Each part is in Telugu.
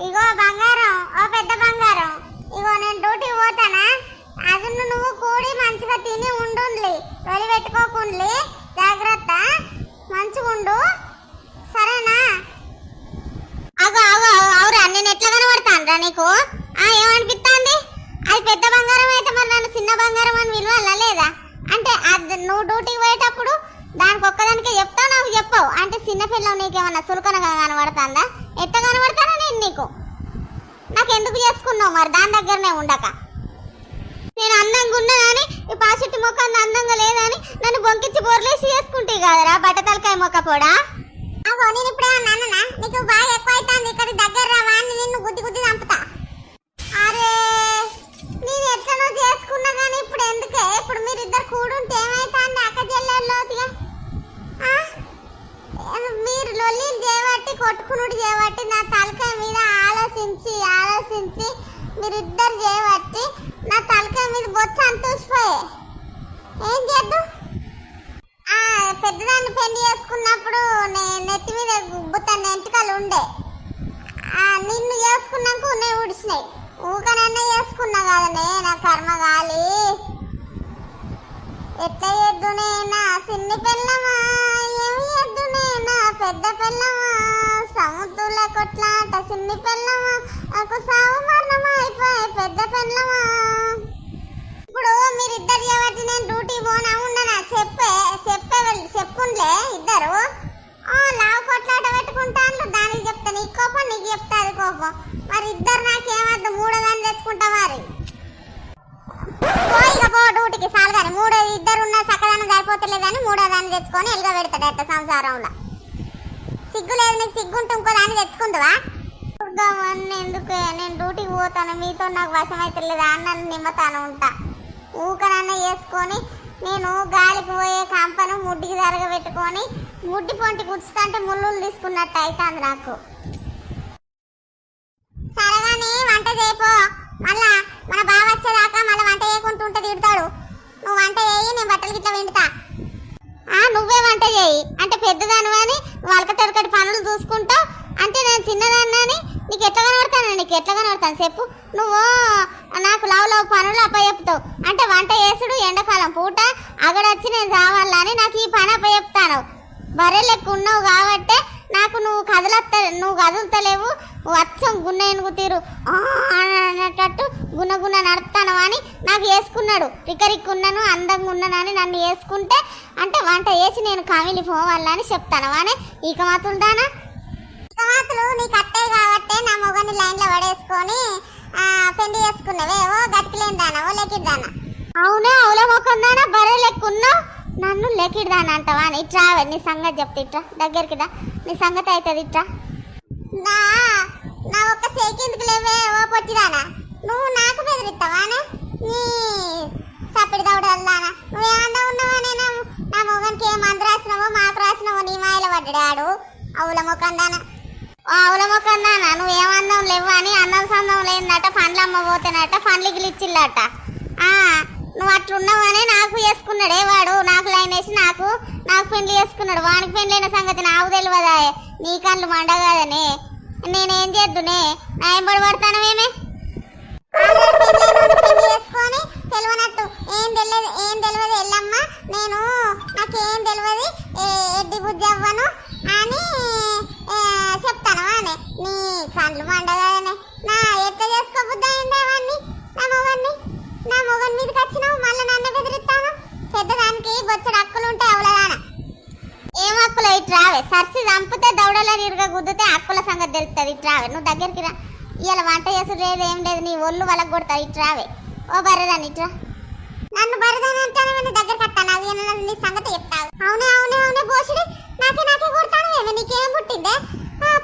ఇగో బంగారం, ఓ పెద్ద బంగారం, ఇగో నేను డ్యూటీ పోతానా, అది నువ్వు కూడి మంచిగా తిని ఉండుండ్లి, వెళ్ళి పెట్టుకోకుండ్లి, జాగ్రత్త, మంచిగా ఉండు, సరేనా? అగో అగో అవురా, నేను ఎట్లా కనబడతానురా నీకు? ఏమనిపిస్తుంది? అది పెద్ద బంగారం అయితే మరి నన్ను చిన్న బంగారం అని విలువలా లేదా? అంటే అది నువ్వు డ్యూటీకి పోయేటప్పుడు దానికి ఒక్కదానికే చెప్తావు, నాకు చెప్పవు అంటే చిన్న పిల్లలు నీకేమన్నా చులకనగా కనబడుతుందా? ఎట్లా కనబడతానా నేను నీకు? నాకు ఎందుకు చేసుకున్నావు మరి దాని దగ్గరనే ఉండక? నేను అందంగా ఉన్నానని ఈ పాసిటి మొక్క అందంగా లేదని నన్ను బొంకిచ్చి బోర్లేసి చేసుకుంటే కదరా బట్టతలకాయ మొక్క కూడా. నేను ఇప్పుడే అన్నా నీకు బాగా ఎక్కువ అవుతుంది, ఇక్కడ దగ్గర రావా అని నిన్ను గుద్ది గుద్ది చంపుతా. అరే నేను ఎట్లనో చేసుకున్నా కానీ ఇప్పుడు ఎందుకే? ఇప్పుడు మీరిద్దరు కూడుంటే ఏమైతుంది అక్క చెల్లెల్లోదిగా? మీరు లొల్లిని చేయబట్టి కొట్టుకునుడు చేయబట్టి నా తలకాయ మీద ఆలోచించి ఆలోచించి మీరిద్దరు చేయబట్టి నా తలకాయ మీద బొచ్చ అంతూసిపోయే. ఏం చేద్దాం? పెద్దదాన్ని పెళ్లి చేసుకున్నప్పుడు నెత్తి మీద గుబ్బుతాను ఎంటికలు ఉండే, నిన్ను చేసుకున్నాక ఉన్నాయి ఉడిచినాయి. ఊకనన్నా చేసుకున్నా కదనే, నా కర్మ గాలి. ఎట్లా ఎద్దునే నా చిన్ని పిల్లమా, ఏమి ఎద్దునే నా పెద్ద పిల్లమా, సముద్రుల కొట్లాట చిన్ని పిల్లమా, నాకు సాగు మరణమా అయిపోయి పెద్ద పిల్లమా. ఇప్పుడు మీరిద్దరు కాబట్టి నేను డ్యూటీ పోనా ఉండనా? చెప్పుండ్లే ఇద్దరు లావు కొట్లాట పెట్టుకుంటాను, దానికి చెప్తా నీకు కోపం, నీకు చెప్తా అది కోపం. మరి ఇద్దరు నాకేమద్దు, మూడో దాన్ని తెచ్చుకుంటా మరి. పో డ్యూటీకి చాలు కానీ, ఇద్దరు ఉన్న చక్కదాన్ని సరిపోతలేదని మూడో దాన్ని తెచ్చుకొని ఎలుగ పెడతాడట సంసారంలో. సిగ్గు లేదు నీకు? సిగ్గుంటే ఇంకో దాన్ని తెచ్చుకుంటావా? ఎందుకు నేను డ్యూటీకి పోతాను, మీతో నాకు వశం అయితే లేదా అన్న నిమ్మతాను ఉంటా. ఊకనన్న వేసుకొని నేను గాలికి పోయే కంపను ముడ్డికి జరగబెట్టుకొని ముడ్డి పొంటి కూర్చుంటే ముళ్ళు తీసుకున్నట్టు అవుతుంది నాకు. సరేగాని వంట చేయపో, మళ్ళా మన బావ వచ్చేదాకా మళ్ళీ వంట చేయకుంటుంటే తిడతాడు. నువ్వు వంట చేయి, నేను బట్టలు గిట్లా వింటుతా. నువ్వే వంట చేయి అంటే పెద్దదాని అని వలకటొరకటి పనులు చూసుకుంటావు అంటే నేను చిన్నదాన్ని నీకు ఎట్లా కనబడతాను? నీకు ఎట్లా కనబడతాను చెప్పు? నువ్వు నాకు లవ్ పనులు అప్పచెప్తావు అంటే వంట చేసుడు ఎండాకాలం పూట అగడొచ్చి నేను రావాలని నాకు ఈ పని అప్పచెప్తాను. బర్రె లెక్క ఉన్నావు కాబట్టే నాకు నువ్వు కదులుతలేవు, అచ్చం గున్న ఎనుగు తీరు అన్నట్టు గున్న నడుపుతాను అని నాకు వేసుకున్నాడు. రికరిక్కున్నాను, అందంగా ఉన్నానని నన్ను వేసుకుంటే అంటే వంట వేసి నేను కమిలి పోవాలని చెప్తాను అని ఇక మాత్రుంటానా? ఇక మాత్రం నీకు అత్తయ్య కాబట్టే నా మొగని లైన్లో పడేసుకొని పెళ్లి చేసుకున్నావేవో గతికిలేని దానవో లెక్కిద్దానా? అవునే అవుల మొక్కం దానా, బర్రె లెక్కున్నావు, నన్ను లెక్కిడ్దాని అంటావా? ఇట్రా నీ సంగతి చెప్తా, ఇట్రా దగ్గరికి రా, నీ సంగతి అవుతుంది ఇట్రా. నా ఒక్క సేకెందుకు లేవే ఓ పొట్టిదానా, నువ్వు నాకు బెదిరిస్తావానే? నీ సప్పిడి దౌడల్లానా, నువ్వేమన్నా ఉన్నావానే? నా మొగనికి ఏ మందు రాసినావో మాకు రాసినావో నీ మాయలో పడ్డాడు అవుల మొక్కం దానా. ఆవుల మొక్కం దానా, నువ్వేమన్నావు లేవు అని అన్నం సందం లేదట, పండ్లు అమ్మ పోతేనట, పండ్లు గిలిచ్చిల్లట. నువ్వు అట్లున్నావని నాకు చేసుకున్నాడే వాడు, నాకు లైన్ వేసి నాకు పెళ్లి చేసుకున్నాడు. వానికి పెళ్ళైన సంగతి నాకు తెలియదా? నీ కళ్ళు మండగాదనే, నేనేం చేద్దునే? నా ఎంబడి పడతానమేమే పెళ్లి చేసుకొని తెలియనట్టు ఏం తెలియదు ఎల్లమ్మ, నేను నాకేం తెలియదు ఎడ్డి బుద్ధి అవ్వను అని చెప్తాను అని. నీ కళ్ళు మండగాదనే, నా ఎట్లా చేసుకోబుద్దా ఉండేవాడిని నా మొగన్ మీదకి వచ్చినావు, మళ్ళీ నన్ను బెదిరిస్తాను. పెద్దదానికి బొచ్చడు హక్కులు ఉంటాయి అవలదాన. ఏం హక్కులు? ఇట్రావే, సరిసి చంపితే దౌడలని ఇరుగా గుద్దితే హక్కుల సంగతి తెలుస్తుంది. ఇట్రావే, నువ్వు దగ్గరికి రా. ఇవాళ వంట చేసుడు లేదు ఏం లేదు, నీ ఒళ్ళు వాళ్ళకి కొడతావు. ఇట్రావే ఓ బర్రెదాన్ని, ఇట్రా. నన్ను బర్రెదాన్ని అంటాను దగ్గరికి వస్తాను, అది నీ సంగతి చెప్తావు. అవునే బోసుడి, నాకే కొడతాను. ఏమి నీకేం పుట్టిందే?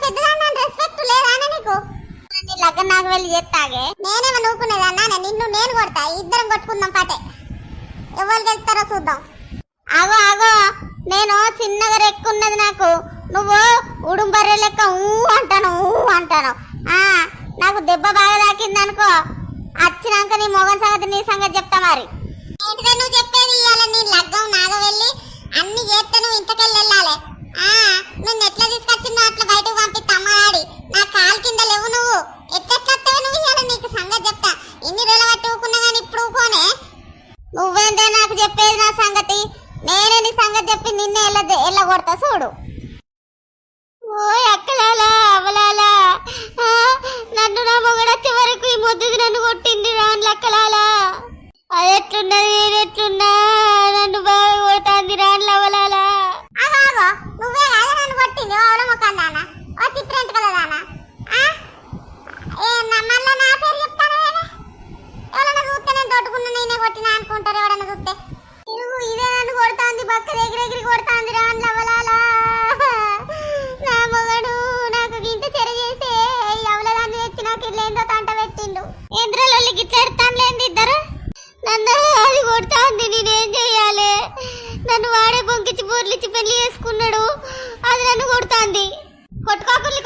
పెద్దదాన్ని నన్ను రెస్పెక్ట్ లేదానే నీకు? నీ లగ్గం నాకు వెళ్ళి చేస్తాగే, నేనేమో నూకునేది అన్నా, నిన్ను నేను కొడతా, ఇద్దరం కొట్టుకుందాం పాటే, ఎవరు గెలుస్తారో చూద్దాం. ఆగో నేను చిన్నగా రెక్కున్నది నాకు, నువ్వు ఉడుంబర్రె లెక్క అంటాను నాకు దెబ్బ బాగా తాకింది అనుకో, వచ్చినాక నీ మొగన్ సంగతి నీ సంగతి చెప్తా. మరి ఏంటిదే నువ్వు చెప్పేది? ఇవాళ నీ లగ్గం నాగవెళ్ళి అన్ని చేస్తే నువ్వు ఇంతకెళ్ళి వెళ్ళాలి. నువ్వు ఎట్లా తీసుకొచ్చిందో అట్లా బయటకు పంపిస్తా అమ్మడాడి, నా కాలు కింద లేవు నువ్వు. నువ్వేందే నాకు చెప్పేది నా సంగతి? నేనే నీ సంగతి చెప్పి నిన్నే ఎల్ల కొడతా చూడు. ఓ అక్కలాలా అవలాలా, నన్ను నా మొగడొచ్చే వరకు ఈ ముద్దుది నన్ను కొట్టింది రాను లక్కలాలా. అది ఎట్లున్నది నేను ఎట్లున్నా నన్ను బాగా కొడుతుంది రాను అవలాలా. నువ్వే కదా నన్ను కొట్టింది ఓ మొక్కదానా, ఓ చిత్రంట కలదానా? మళ్ళా నా పేరు చెప్తాను. ఎవరన్నా చూస్తే నేను తోటుకున్నా నేనే కొట్టినా అనుకుంటారు ఎవరన్నా చూస్తే. ఇదే నన్ను కొడుతుంది, బక్క ఎగిరెగిరి కొడుతుంది రాను అవలాలా. నా మొగడు నాకు గింత చెర చేసే అవలదాన్ని తెచ్చి నాకు ఇల్లేందో తంట పెట్టిండు. ఇంద్రలొల్లి గిట్ల ఎడతానులేంది ఇద్దరు. నన్ను అది కొడుతుంది, నేనేం చెయ్యాలి? నన్ను వాడే బొంకిచ్చి బోర్లిచ్చి పెళ్లి చేసుకున్నాడు, అది నన్ను కొడుతుంది. కొట్టుకోకుల్లి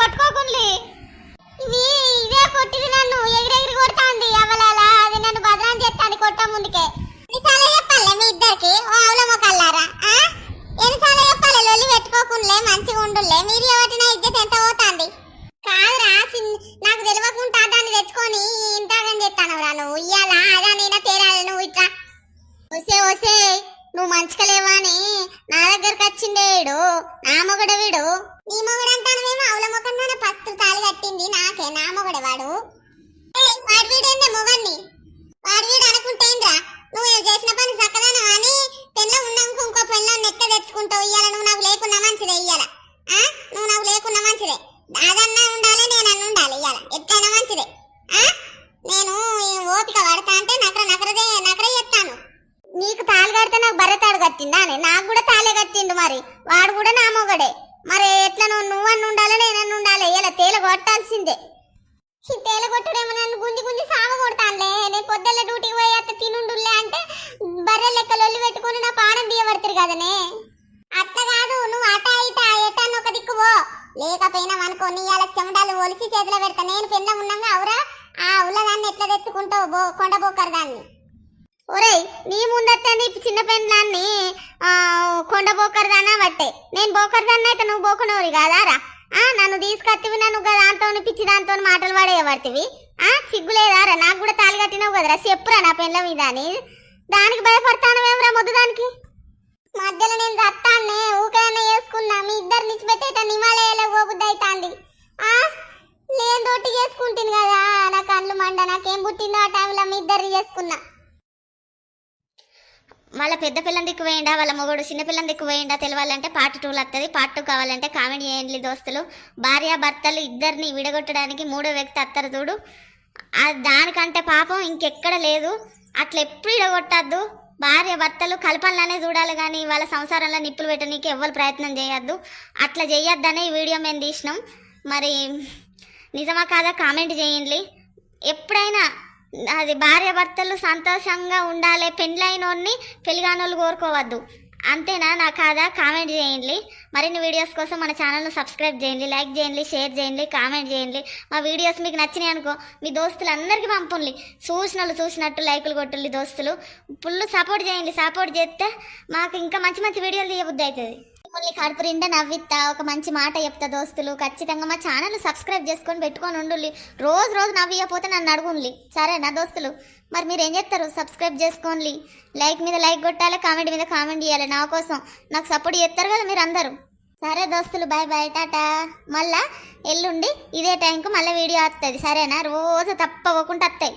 ఇదే కొట్టింది, నన్ను ఎగిరెగిరి కొడుతుంది అవలాలా. అది నన్ను బదనాన్ని చేస్తాను కొట్ట ముందుకే. ఎన్నిసార్లు చెప్పాలి మీ ఇద్దరికి ఓ అవలమ్మకల్లారా? ఎన్నిసార్లు చెప్పాలి లొల్లి పెట్టుకోకుండా మంచిగా ఉండులే. మీరు ఎవరినా ఇజ్జత్ ఎంత పోతుంది? కాదురా, నాకు తెలియకుండా దాన్ని తెచ్చుకొని ఇంతగాని చెప్తానవరా నువ్వు. ఇయ్యాలా అదా నేనా తేరాలి నువ్వు ఇట్లా? వసే నువ్వు మంచిగా లేవా అని నా దగ్గరకు వచ్చిండేడు నా మొగడ వీడు. నీ మొగడు అంటాను ఆవుల మొక్కన పస్తు తాళి కట్టింది నాకే, నా మొగడే వాడు. వాడు వీడేందే మొగన్ని? వాడు వీడు అనుకుంటేంద్రా నువ్వు చేసిన పని చక్కదానా అని పెళ్ళ ఉన్నాక ఇంకో పెళ్ళ నెక్క తెచ్చుకుంటావు. ఇయ్యాల నువ్వు నాకు లేకున్నా మంచిదే. ఇయ్యాల నువ్వు నాకు లేకున్నా మంచిదే. అదన్నా ఉండాలి నేనన్నా ఉండాలి. ఇయ్యాల ఎట్లయినా మంచిదే. నేను ఓపిక పడతా అంటే నకర చెప్తాను. నీకు తాళి కడితే నాకు బర్రె తాడు కట్టిందా అని? నాకు కూడా తాళే కట్టిండు. మరి వాడు కూడా నా మొగడే. మరి ఎట్లా నువ్వన్న ఉండాలి నేనన్న ఉండాలి. ఇలా తేల కొట్టాల్సిందే. ఈ తేల కొట్టుడేమో నన్ను గుంజి సాగ కొడతానులే. నేను పొద్దున్న డ్యూటీకి పోయి అత్త తినుండులే అంటే బర్రె లెక్కలొల్లి పెట్టుకుని నా పానం తీయబడతారు కదనే. అత్త కాదు, నువ్వు అట ఇట ఎటాన్ని ఒక దిక్కువో. లేకపోయినా అనుకోని ఇవాళ చెమటాలు ఒలిసి చేతిలో పెడతా. నేను పెళ్ళ ఉన్నాగా అవురా ఆ ఉల్లదాన్ని ఎట్లా తెచ్చుకుంటావు కొండబోకరు దాన్ని. ఒరేయ్, నీ ముందత్త నీ చిన్న పెళ్ళాన్ని కొండబోకరదానా బట్టే. నేను బోకరదాన్ని అయితే నువ్వు బోకనోరి కాదారా? నన్ను తీసుకొచ్చివి, నన్ను దాంతో పిచ్చి దాంతో మాటలు పడేయబడుతుంది. సిగ్గులేదారా? నాకు కూడా తాళి కట్టినావు కదరా, చెప్పురా నా పెళ్ళ మీద అని. దానికి భయపడతానవేమరా మొద్దు దానికి? మధ్యలో నేను దత్తాన్నే ఊకైనా వేసుకున్నా. మీ ఇద్దరు నిచ్చిపెట్టేట నిమాలయాలో పోబుద్ది అవుతుంది. నేను రొట్టి చేసుకుంటుంది కదా, నా కళ్ళు మండ. నాకేం పుట్టిందో ఆ టైంలో మీ ఇద్దరు చేసుకున్నా. వాళ్ళ పెద్ద పిల్లని దిక్కు వేయండా, వాళ్ళ మొగడు చిన్న పిల్లని దిక్కు వేయండా తెలవాలంటే పార్ట్ 2 వస్తుంది. పార్ట్ 2 కావాలంటే కామెంట్ చేయండి దోస్తులు. భార్య భర్తలు ఇద్దరిని విడగొట్టడానికి మూడో వ్యక్తి అత్తరు చూడు. దానికంటే పాపం ఇంకెక్కడ లేదు. అట్లా ఎప్పుడు విడగొట్టద్దు. భార్య భర్తలు కలపాలనే చూడాలి కానీ వాళ్ళ సంసారంలో నిప్పులు పెట్టడానికి ఎవ్వరు ప్రయత్నం చేయొద్దు. అట్లా చేయొద్దనే ఈ వీడియో మేము తీసినాం. మరి నిజమా కాదా కామెంట్ చేయండి. ఎప్పుడైనా అది భార్య భర్తలు సంతోషంగా ఉండాలి. పెళ్ళైనోన్ని పెళ్ళిగానోళ్ళు కోరుకోవద్దు. అంతేనా నా కాదా కామెంట్ చేయండి. మరిన్ని వీడియోస్ కోసం మన ఛానల్ను సబ్స్క్రైబ్ చేయండి, లైక్ చేయండి, షేర్ చేయండి, కామెంట్ చేయండి. మా వీడియోస్ మీకు నచ్చినాయి అనుకో మీ దోస్తులందరికీ పంపండి. చూసినట్టు లైకులు కొట్టుల్లి దోస్తులు. ఫుల్ సపోర్ట్ చేయండి. సపోర్ట్ చేస్తే మాకు ఇంకా మంచి వీడియోలు తీయబుద్ధి అవుతుంది. మిమ్మల్ని కడుపు నిండా నవ్విస్తా, ఒక మంచి మాట చెప్తా దోస్తులు. ఖచ్చితంగా మా ఛానల్ సబ్స్క్రైబ్ చేసుకొని పెట్టుకొని ఉండుల్లి. రోజు నవ్వియపోతే నన్ను అడుగుండి, సరేనా దోస్తులు? మరి మీరు ఏం చేస్తారు? సబ్స్క్రైబ్ చేసుకోండి. లైక్ మీద లైక్ కొట్టాలి, కామెంట్ మీద కామెంట్ చేయాలి. నా కోసం నాకు సపోర్ట్ చేస్తారు కదా మీరు అందరూ. సరే దోస్తులు, బాయ్ బాయ్, టాటా. మళ్ళా ఎల్లుండి ఇదే టైంకు మళ్ళీ వీడియో వస్తుంది, సరేనా? రోజు తప్పకుండా వస్తాయి.